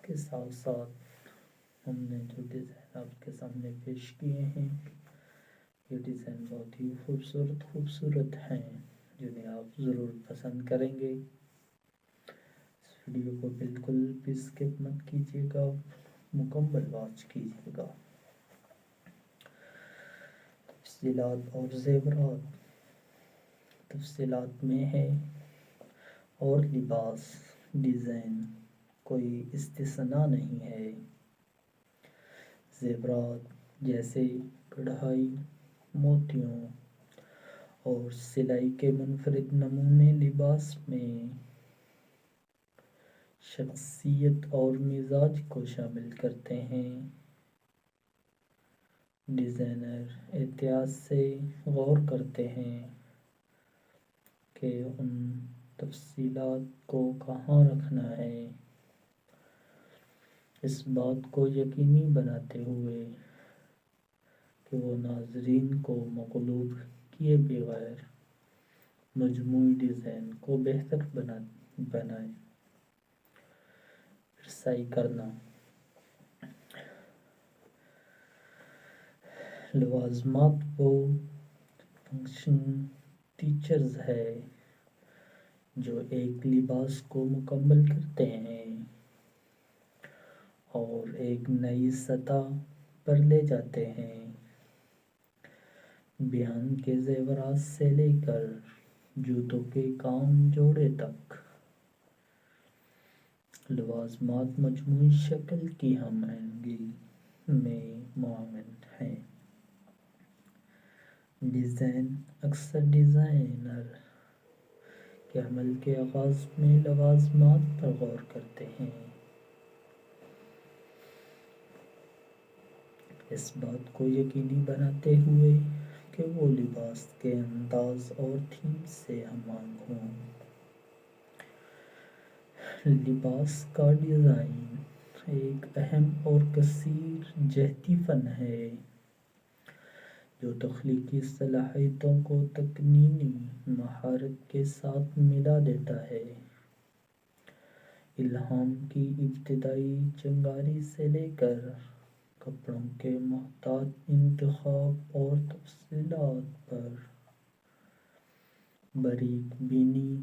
کے ساتھ ساتھ ہم نے جو ڈیزائن آپ کے سامنے پیش کیے ہیں یہ ڈیزائن بہت ہی خوبصورت ہیں جنہیں آپ ضرور پسند کریں گے۔ اس ویڈیو کو بالکل بھی اسکپ مت کیجیے گا، مکمل واچ کیجیے گا۔ تفصیلات اور زیورات تفصیلات میں ہے اور لباس ڈیزائن کوئی استثناء نہیں ہے۔ زیورات جیسے کڑھائی، موتیوں اور سلائی کے منفرد نمونے لباس میں شخصیت اور مزاج کو شامل کرتے ہیں۔ ڈیزائنر احتیاط سے غور کرتے ہیں کہ ان تفصیلات کو کہاں رکھنا ہے، اس بات کو یقینی بناتے ہوئے کہ وہ ناظرین کو مغلوب کیے بغیر مجموعی ڈیزائن کو بہتر بنائے۔ رسائی کرنا لوازمات وہ فنکشن ٹیچرز ہے جو ایک لباس کو مکمل کرتے ہیں اور ایک نئی سطح پر لے جاتے ہیں۔ بیان کے زیورات سے لے کر جوتوں کے کام جوڑے تک، لوازمات مجموعی شکل کی ہم آہنگی میں معاون ہیں۔ ڈیزائن اکثر ڈیزائنر کے عمل کے آغاز میں لوازمات پر غور کرتے ہیں، اس بات کو یقینی بناتے ہوئے کہ وہ لباس کے انداز اور تھیم سے ہم آہنگ ہوں۔ لباس کا ڈیزائن ایک اہم اور کثیر جہتی فن ہے جو تخلیقی صلاحیتوں کو تکنینی مہارت کے ساتھ ملا دیتا ہے۔ الہام کی ابتدائی چنگاری سے لے کر کپڑوں کے محتاط انتخاب اور تفصیلات پر باریک بینی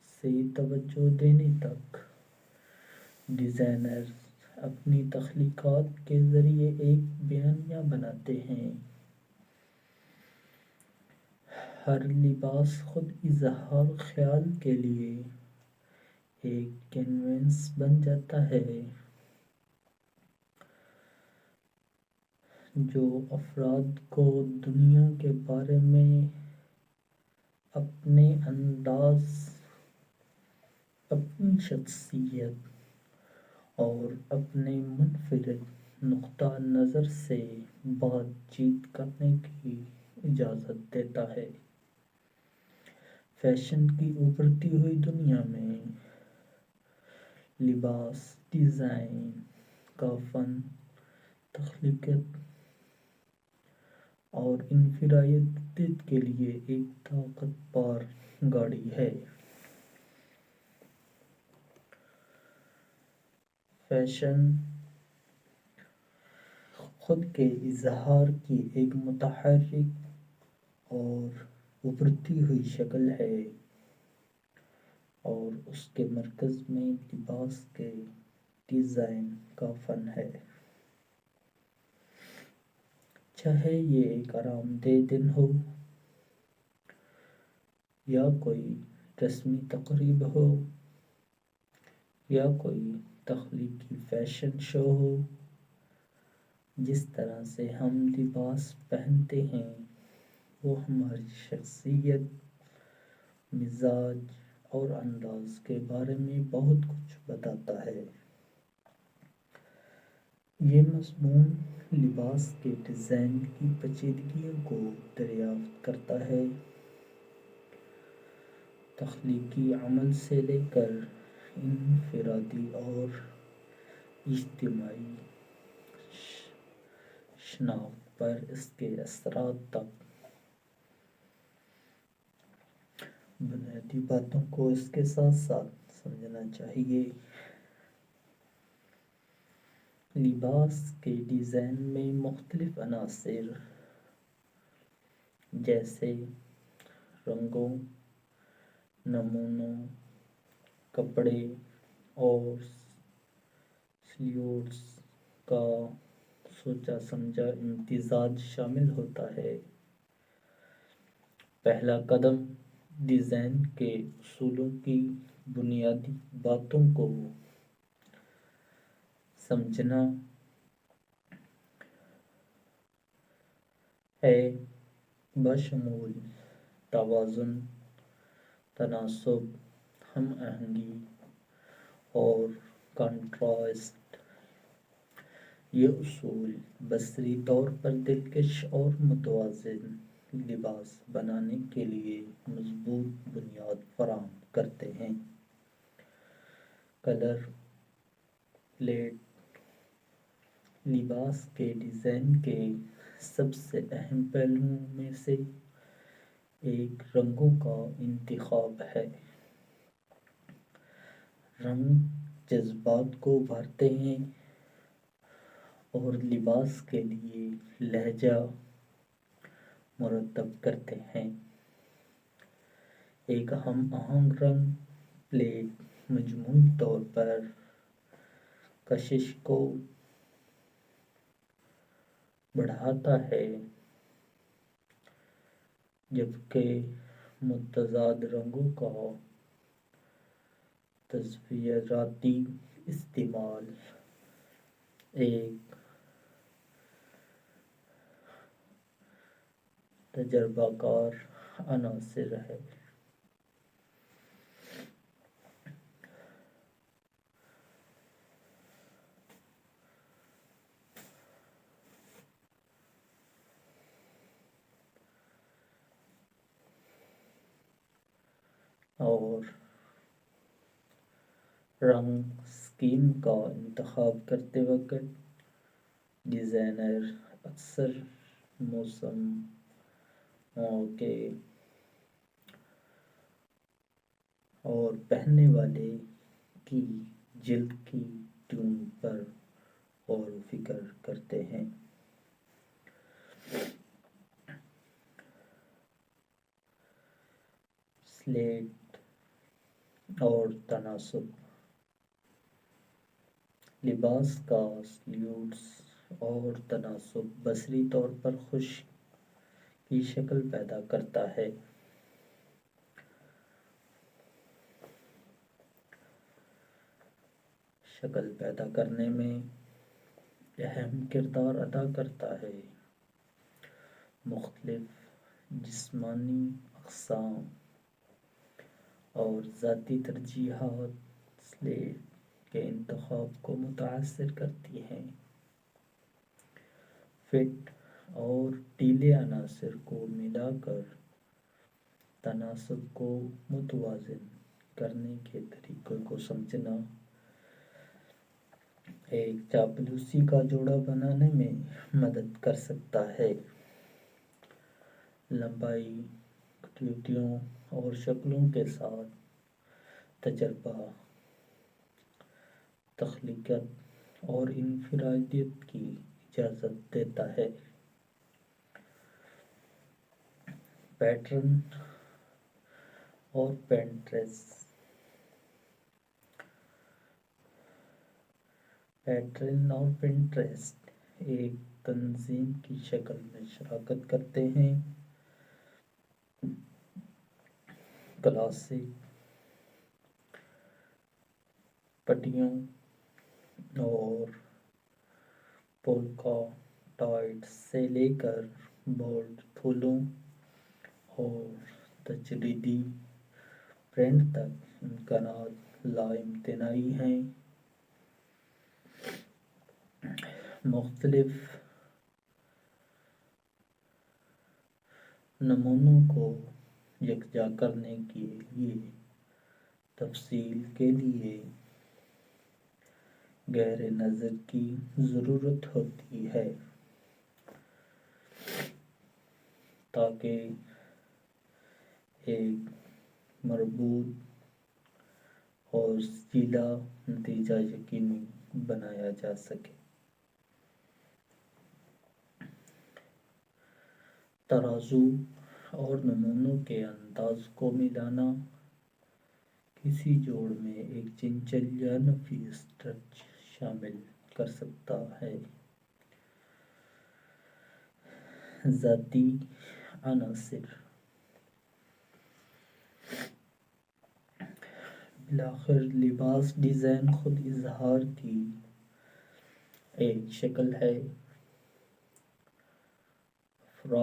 سے توجہ دینے تک، ڈیزائنرز اپنی تخلیقات کے ذریعے ایک بیانیہ بناتے ہیں۔ ہر لباس خود اظہار خیال کے لیے ایک کینوس بن جاتا ہے جو افراد کو دنیا کے بارے میں اپنے انداز، اپنی شخصیت اور اپنے منفرد نقطہ نظر سے بات چیت کرنے کی اجازت دیتا ہے۔ فیشن کی ابھرتی ہوئی دنیا میں لباس ڈیزائن کا فن تخلیقیت اور انفرادیت کے لیے ایک طاقت ور گاڑی ہے۔ فیشن خود کے اظہار کی ایک متحرک اور ابھرتی ہوئی شکل ہے اور اس کے مرکز میں لباس کے ڈیزائن کا فن ہے۔ چاہے یہ ایک آرام دہ دن ہو یا کوئی رسمی تقریب ہو یا کوئی تخلیقی فیشن شو ہو، جس طرح سے ہم لباس پہنتے ہیں وہ ہماری شخصیت، مزاج اور انداز کے بارے میں بہت کچھ بتاتا ہے۔ یہ مضمون لباس کے ڈیزائن کی پیچیدگیوں کو دریافت کرتا ہے، تخلیقی عمل سے لے کر انفرادی اور اجتماعی شناخت پر اس کے اثرات تک۔ بنیادی باتوں کو اس کے ساتھ ساتھ سمجھنا چاہیے۔ لباس کے ڈیزائن میں مختلف عناصر جیسے رنگوں، نمونوں، کپڑے اور سلیوٹس کا سوچا سمجھا امتزاج شامل ہوتا ہے۔ پہلا قدم ڈیزائن کے اصولوں کی بنیادی باتوں کو سمجھنا ہے، بشمول توازن، تناسب، ہم آہنگی اور کنٹراسٹ۔ یہ اصول بصری طور پر دلکش اور متوازن لباس بنانے کے لیے مضبوط بنیاد فراہم کرتے ہیں۔ کلر پیلٹ لباس کے ڈیزائن کے سب سے اہم پہلوؤں میں سے ایک رنگوں کا انتخاب ہے۔ رنگ جذبات کو ابھارتے ہیں اور لباس کے لیے لہجہ مرتب کرتے ہیں۔ ایک ہم آہنگ رنگ پیلٹ مجموعی طور پر کشش کو بڑھاتا ہے، جبکہ متضاد رنگوں کا تصویراتی استعمال ایک تجربہ کار عنصر ہے۔ اور رنگ اسکیم کا انتخاب کرتے وقت ڈیزائنر اکثر موسم، موقع اور پہننے والے کی جلد کی ٹون پر غور و فکر کرتے ہیں۔ سلیٹ اور تناسب لباس کا سلیوٹس اور تناسب بصری طور پر خشک کی شکل پیدا کرتا ہے۔ شکل پیدا کرنے میں اہم کردار ادا کرتا ہے۔ مختلف جسمانی اقسام اور ذاتی ترجیحات سلیٹ کے انتخاب کو متاثر کرتی ہیں۔ فٹ اور ڈھیلے عناصر کو ملا کر تناسب کو متوازن کرنے کے طریقے کو سمجھنا ایک چاپلوسی کا جوڑا بنانے میں مدد کر سکتا ہے۔ لمبائی، کٹوتیوں اور شکلوں کے ساتھ تجربہ، تخلیقیت اور انفرادیت کی اجازت دیتا ہے۔ پیٹرن اور پنٹریسٹ ایک تنظیم کی شکل میں شراکت کرتے ہیں۔ کلاسک پٹیوں اور پولکا ڈاٹس سے لے کر بولڈ پھولوں اور تجریدی پرنٹ تک امکانات لا امتناعی ہیں۔ مختلف نمونوں کو یکجا کرنے کے لیے تفصیل کے لیے گہرے نظر کی ضرورت ہوتی ہے تاکہ ایک مربوط اور سچیدہ نتیجہ یقینی بنایا جا سکے۔ ترازو اور نمونوں کے انداز کو ملانا کسی جوڑ میں ایک چنچل یا نفیس ٹچ شامل کر سکتا ہے۔ ذاتی عناصر بالآخر لباس ڈیزائن خود اظہار کی ایک شکل ہے